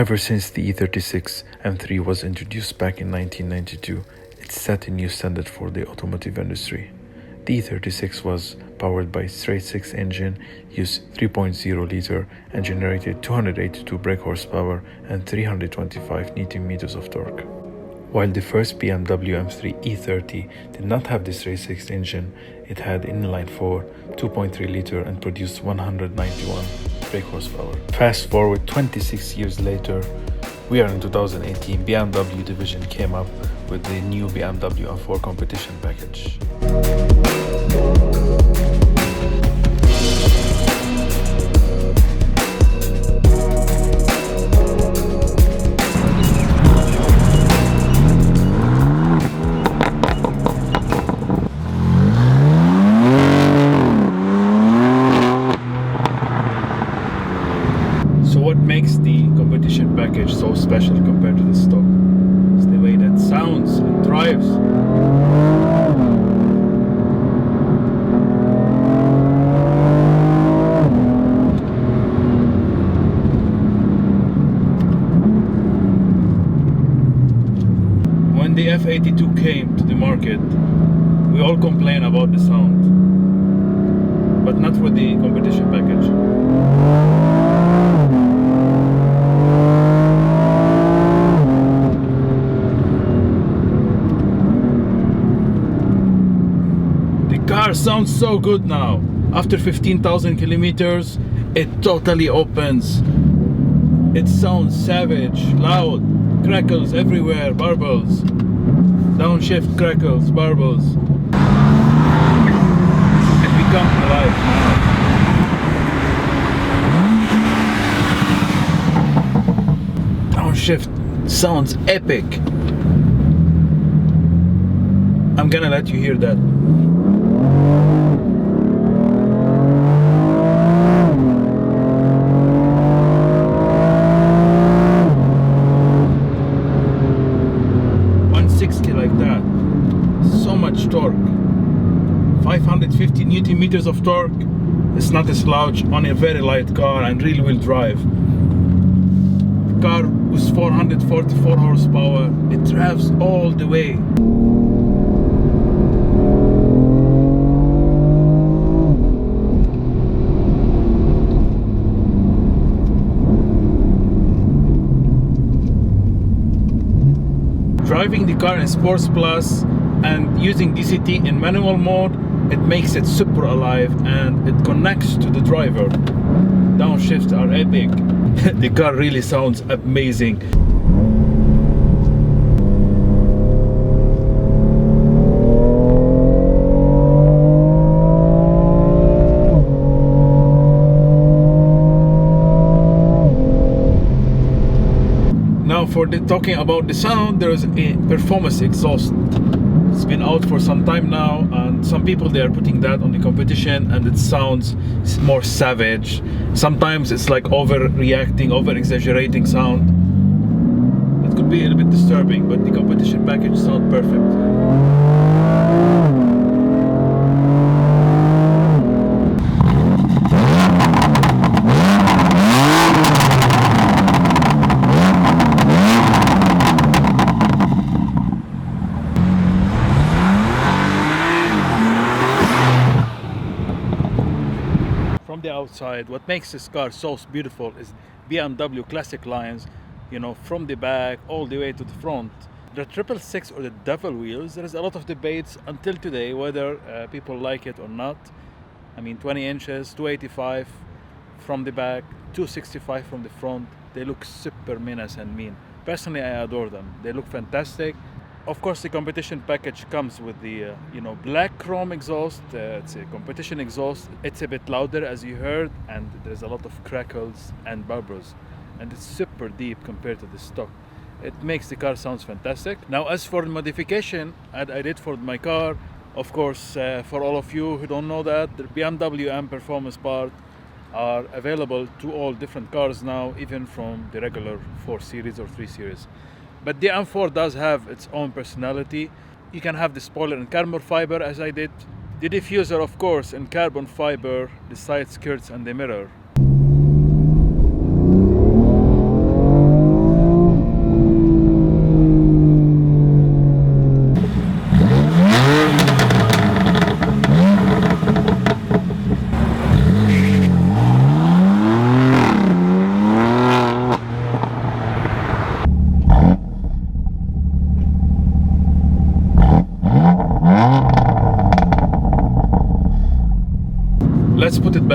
Ever since the E36 M3 was introduced back in 1992, it set a new standard for the automotive industry. The E36 was powered by a straight-six engine, used 3.0 liter, and generated 282 brake horsepower and 325 Nm of torque. While the first BMW M3 E30 did not have the straight-six engine, it had inline-4, 2.3 liter, and produced 191 brake horsepower. Fast forward 26 years later, we are in 2018. BMW division came up with the new BMW M4 Competition Package. So what makes the competition package so special compared to the stock? It's the way that sounds and drives. When the F82 came to the market, we all complain about the sound, but not for the competition package. Car sounds so good now. After 15,000 kilometers, it totally opens. It sounds savage, loud, crackles everywhere, bubbles, downshift crackles, bubbles. It becomes alive now. Downshift sounds epic. I'm gonna let you hear that. Like that, so much torque, 550 Newton meters of torque. It's not a slouch on a very light car and rear wheel drive. The car was 444 horsepower. It drives all the way. Driving the car in Sports Plus and using DCT in manual mode, it makes it super alive and it connects to the driver. Downshifts are epic. The car really sounds amazing. Now for talking about the sound, there is a performance exhaust. It's been out for some time now, and some people they are putting that on the competition, and it sounds more savage. Sometimes it's like overreacting, over-exaggerating sound. It could be a little bit disturbing, but the competition package sounds perfect. From the outside, what makes this car so beautiful is BMW Classic Lines, from the back all the way to the front. The 666 or the devil wheels, there is a lot of debates until today whether people like it or not. I mean, 20 inches, 285 from the back, 265 from the front. They look super menace and mean. Personally, I adore them. They look fantastic. Of course, the competition package comes with the black chrome exhaust. It's a competition exhaust. It's a bit louder, as you heard, and there's a lot of crackles and bubbles, and it's super deep compared to the stock. It makes the car sounds fantastic. Now, as for the modification I did for my car, of course, for all of you who don't know that, the BMW M performance part are available to all different cars now, even from the regular 4 Series or 3 Series. But the M4 does have its own personality. You can have the spoiler in carbon fiber, as I did. The diffuser, of course, in carbon fiber, the side skirts and the mirror.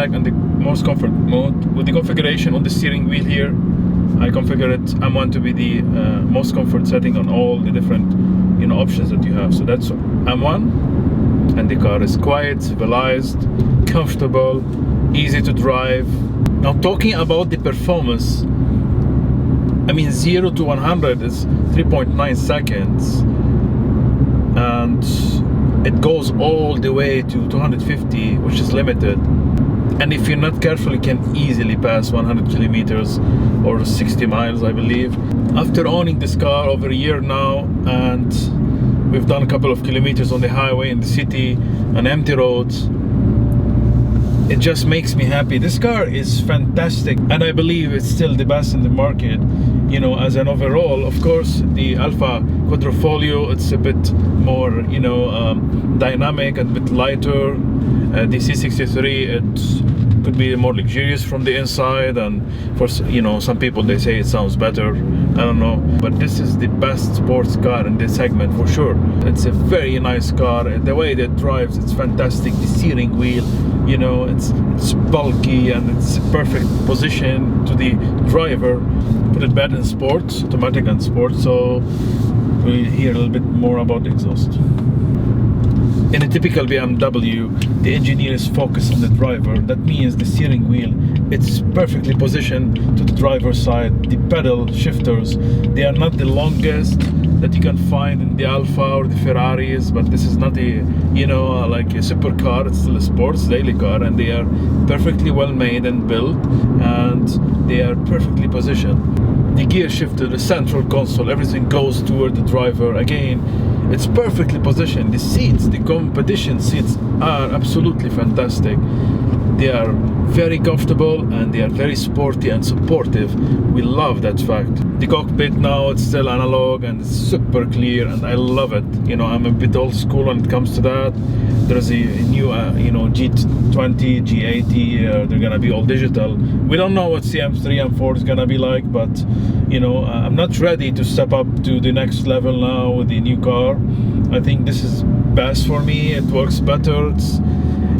back on the most comfort mode. With the configuration on the steering wheel here, I configure it M1 to be the most comfort setting on all the different options that you have. So that's M1, and the car is quiet, civilized, comfortable, easy to drive. Now talking about the performance, I mean 0 to 100 is 3.9 seconds, and it goes all the way to 250, which is limited. And if you're not careful, you can easily pass 100 kilometers or 60 miles, I believe. After owning this car over a year now, and we've done a couple of kilometers on the highway, in the city, on empty roads, it just makes me happy. This car is fantastic, and I believe it's still the best in the market, as an overall. Of course, the Alpha Quadrifoglio, it's a bit more, dynamic and a bit lighter. The C63, it could be more luxurious from the inside, and for some people they say it sounds better. I don't know, but this is the best sports car in this segment for sure. It's a very nice car. The way that it drives, it's fantastic. The steering wheel, it's bulky, and it's perfect position to the driver. Put it bad in sports, automatic and sports. So we'll hear a little bit more about the exhaust. In a typical BMW, the engineer is focused on the driver. That means the steering wheel, it's perfectly positioned to the driver's side. The pedal shifters, they are not the longest that you can find in the Alfa or the Ferraris, but this is not a, like a supercar. It's still a sports daily car, and they are perfectly well made and built, and they are perfectly positioned. The gear shifter, the central console, everything goes toward the driver. Again, it's perfectly positioned. The seats, the competition seats, are absolutely fantastic. They are very comfortable, and they are very sporty and supportive. We love that fact. The cockpit now, it's still analog, and it's super clear, and I love it. I'm a bit old school when it comes to that. There's a new G20, G80, they're gonna be all digital. We don't know what M3, M4 is gonna be like, but I'm not ready to step up to the next level now with the new car. I think this is best for me. It works better. It's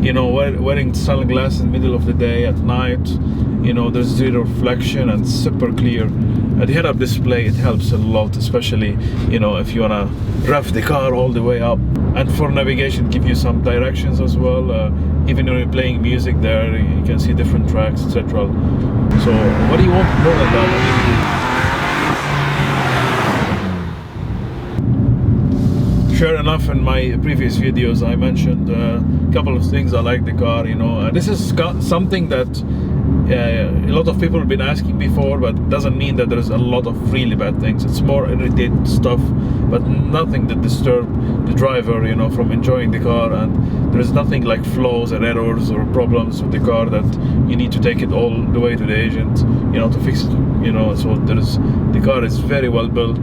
wearing sunglasses in the middle of the day, at night, there's zero reflection and super clear. The head-up display, it helps a lot, especially if you wanna rev the car all the way up. And for navigation, give you some directions as well. Even when you're playing music there, you can see different tracks, etc. So what do you want more than that? Sure enough, in my previous videos I mentioned a couple of things I like the car. This is something that a lot of people have been asking before, but doesn't mean that there's a lot of really bad things. It's more irritated stuff, but nothing that disturb the driver from enjoying the car. And there's nothing like flaws or errors or problems with the car that you need to take it all the way to the agent to fix it. So the car is very well built.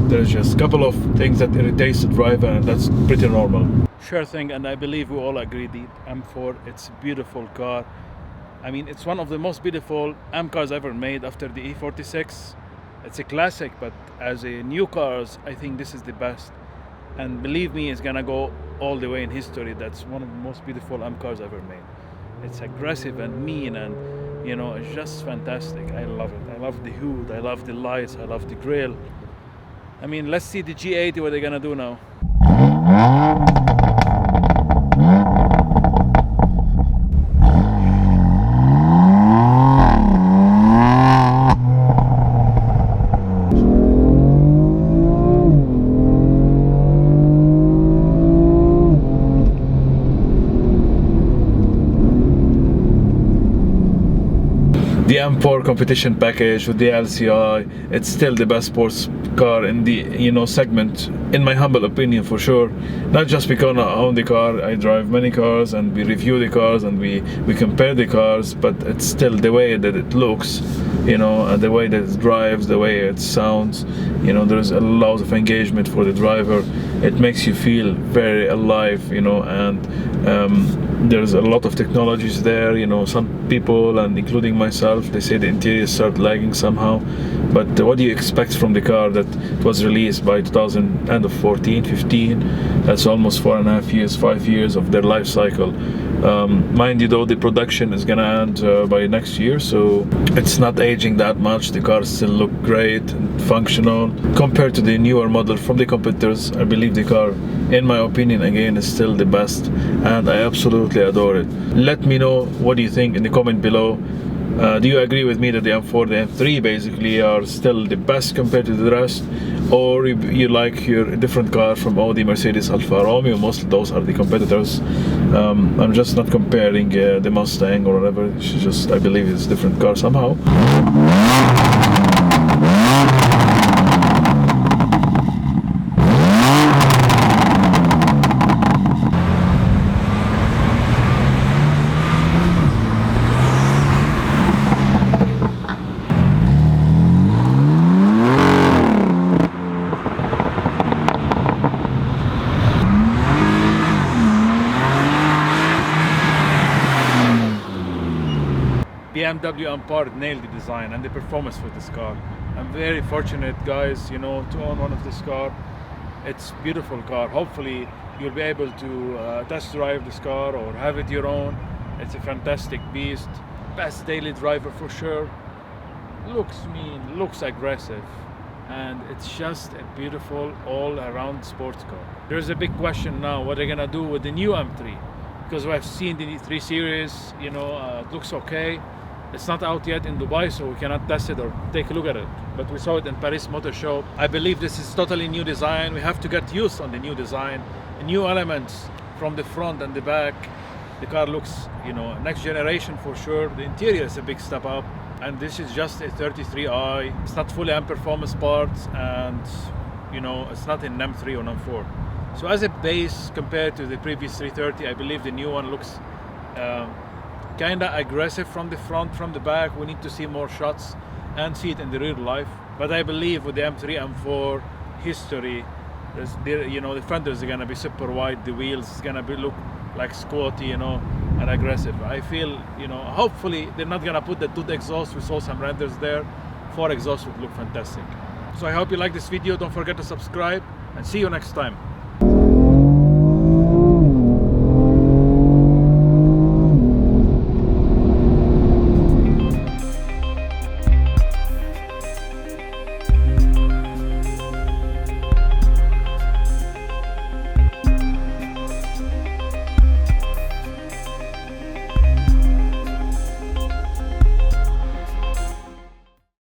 There's just a couple of things that irritates the driver, and that's pretty normal. Sure thing, and I believe we all agree the M4, it's a beautiful car. I mean, it's one of the most beautiful M cars ever made after the E36. It's a classic, but as a new cars, I think this is the best. And believe me, it's gonna go all the way in history. That's one of the most beautiful M cars ever made. It's aggressive and mean, and it's just fantastic. I love it. I love the hood, I love the lights, I love the grille. I mean, let's see the G80, what they're gonna do now. The M4 Competition Package with the LCI, it's still the best sports car in the segment, in my humble opinion, for sure. Not just because I own the car, I drive many cars and we review the cars and we compare the cars, but it's still the way that it looks, and the way that it drives, the way it sounds. There's a lot of engagement for the driver. It makes you feel very alive, and there's a lot of technologies there. Some people, and including myself, they say the interior start lagging somehow, but what do you expect from the car that was released by 2014, 15? That's almost 4.5 years, 5 years of their life cycle. Mind you though, the production is gonna end by next year, so it's not aging that much. The cars still look great and functional compared to the newer model from the competitors. I believe the car, in my opinion, again, is still the best, and I absolutely adore it. Let me know what do you think in the comment below. Do you agree with me that the M4, the M3 basically are still the best compared to the rest, or you like your different car from Audi, Mercedes, Alfa Romeo? Most of those are the competitors. I'm just not comparing the Mustang or whatever. It's just, I believe it's a different car somehow. BMW M4 nailed the design and the performance for this car. I'm very fortunate, guys, you know, to own one of this car. It's a beautiful car. Hopefully you'll be able to test drive this car or have it your own. It's a fantastic beast. Best daily driver for sure. Looks mean, looks aggressive, and it's just a beautiful all-around sports car. There's a big question now, what they're gonna do with the new M3, because we've seen the E3 series, you know, it looks okay. It's not out yet in Dubai, so we cannot test it or take a look at it. But we saw it in Paris Motor Show. I believe this is totally new design. We have to get used on the new design, new elements from the front and the back. The car looks, you know, next generation for sure. The interior is a big step up, and this is just a 33i. It's not fully M performance parts, and you know, it's not in M3 or M4. So as a base compared to the previous 330, I believe the new one looks kind of aggressive from the front, from the back. We need to see more shots and see it in the real life. But I believe with the M3, M4 history, you know, the fenders are gonna be super wide, the wheels is gonna look like squatty, you know, and aggressive. I feel, you know, hopefully they're not gonna put the tooth exhaust. We saw some renders there. 4 exhaust would look fantastic. So I hope you like this video. Don't forget to subscribe, and see you next time.